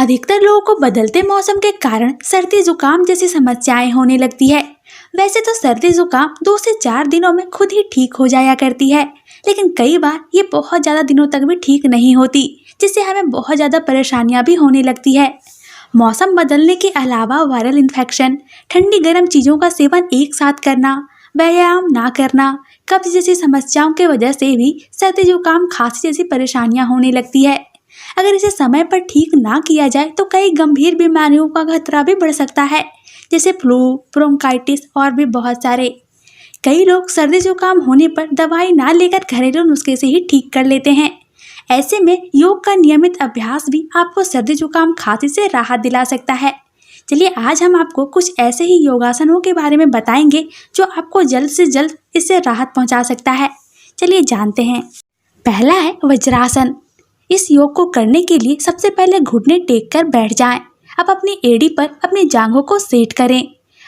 अधिकतर लोगों को बदलते मौसम के कारण सर्दी जुकाम जैसी समस्याएं होने लगती है। वैसे तो सर्दी जुकाम 2 से 4 दिनों में खुद ही ठीक हो जाया करती है, लेकिन कई बार ये बहुत ज़्यादा दिनों तक भी ठीक नहीं होती, जिससे हमें बहुत ज़्यादा परेशानियां भी होने लगती है। मौसम बदलने के अलावा वायरल इन्फेक्शन, ठंडी गर्म चीज़ों का सेवन एक साथ करना, व्यायाम ना करना, कब्ज जैसी समस्याओं की वजह से भी सर्दी जुकाम खांसी जैसी परेशानियां होने लगती है। अगर इसे समय पर ठीक ना किया जाए तो कई गंभीर बीमारियों का खतरा भी बढ़ सकता है, जैसे फ्लू, ब्रोंकाइटिस और भी बहुत सारे। कई लोग सर्दी जुकाम होने पर दवाई ना लेकर घरेलू नुस्खे से ही ठीक कर लेते हैं। ऐसे में योग का नियमित अभ्यास भी आपको सर्दी जुकाम खांसी से राहत दिला सकता है। चलिए आज हम आपको कुछ ऐसे ही योगासनों के बारे में बताएंगे जो आपको जल्द से जल्द इससे राहत पहुंचा सकता है। चलिए जानते हैं। पहला है वज्रासन। इस योग को करने के लिए सबसे पहले घुटने टेक कर बैठ जाएं। अब अपनी एड़ी पर अपनी जांघों को सेट करें।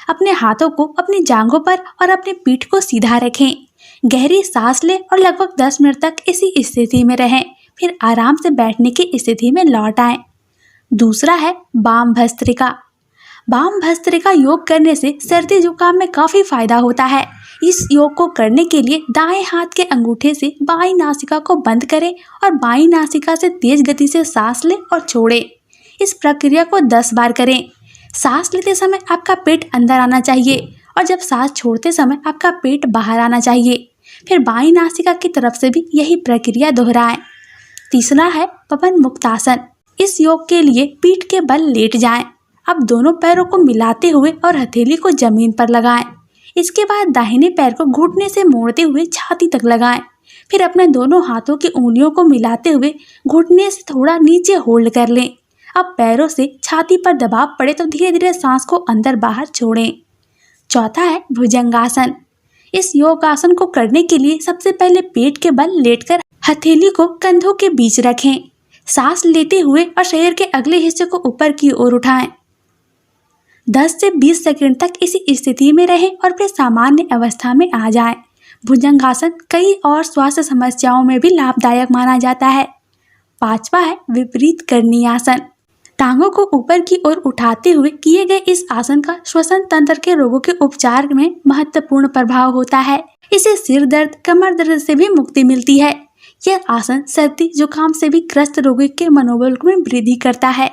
अपने हाथों को अपनी जांघों पर और अपनी पीठ को सीधा रखें। गहरी सांस लें और लगभग 10 मिनट तक इसी स्थिति में रहें, फिर आराम से बैठने की स्थिति में लौट आएं। दूसरा है वाम भस्त्रिका। वाम भस्त्रिका योग करने से सर्दी जुकाम में काफ़ी फायदा होता है। इस योग को करने के लिए दाएं हाथ के अंगूठे से बाईं नासिका को बंद करें और बाईं नासिका से तेज गति से सांस लें और छोड़ें। इस प्रक्रिया को 10 बार करें। सांस लेते समय आपका पेट अंदर आना चाहिए और जब सांस छोड़ते समय आपका पेट बाहर आना चाहिए। फिर बाईं नासिका की तरफ से भी यही प्रक्रिया दोहराएं। तीसरा है पवन मुक्तासन। इस योग के लिए पीठ के बल लेट जाएं। अब दोनों पैरों को मिलाते हुए और हथेली को जमीन पर लगाएं। इसके बाद दाहिने पैर को घुटने से मोड़ते हुए छाती तक लगाएं। फिर अपने दोनों हाथों की उंगलियों को मिलाते हुए घुटने से थोड़ा नीचे होल्ड कर लें। अब पैरों से छाती पर दबाव पड़े तो धीरे धीरे सांस को अंदर बाहर छोड़ें। चौथा है भुजंगासन। इस योगासन को करने के लिए सबसे पहले पेट के बल लेटकर हथेली को कंधों के बीच रखें। सांस लेते हुए और शरीर के अगले हिस्से को ऊपर की ओर उठाएं। 10 से 20 सेकंड तक इसी स्थिति में रहें और फिर सामान्य अवस्था में आ जाएं। भुजंगासन कई और स्वास्थ्य समस्याओं में भी लाभदायक माना जाता है। पांचवा है विपरीत करणी आसन। टांगों को ऊपर की ओर उठाते हुए किए गए इस आसन का श्वसन तंत्र के रोगों के उपचार में महत्वपूर्ण प्रभाव होता है। इससे सिर दर्द, कमर दर्द से भी मुक्ति मिलती है। यह आसन सर्दी जुकाम से भी ग्रस्त रोगी के मनोबल में वृद्धि करता है।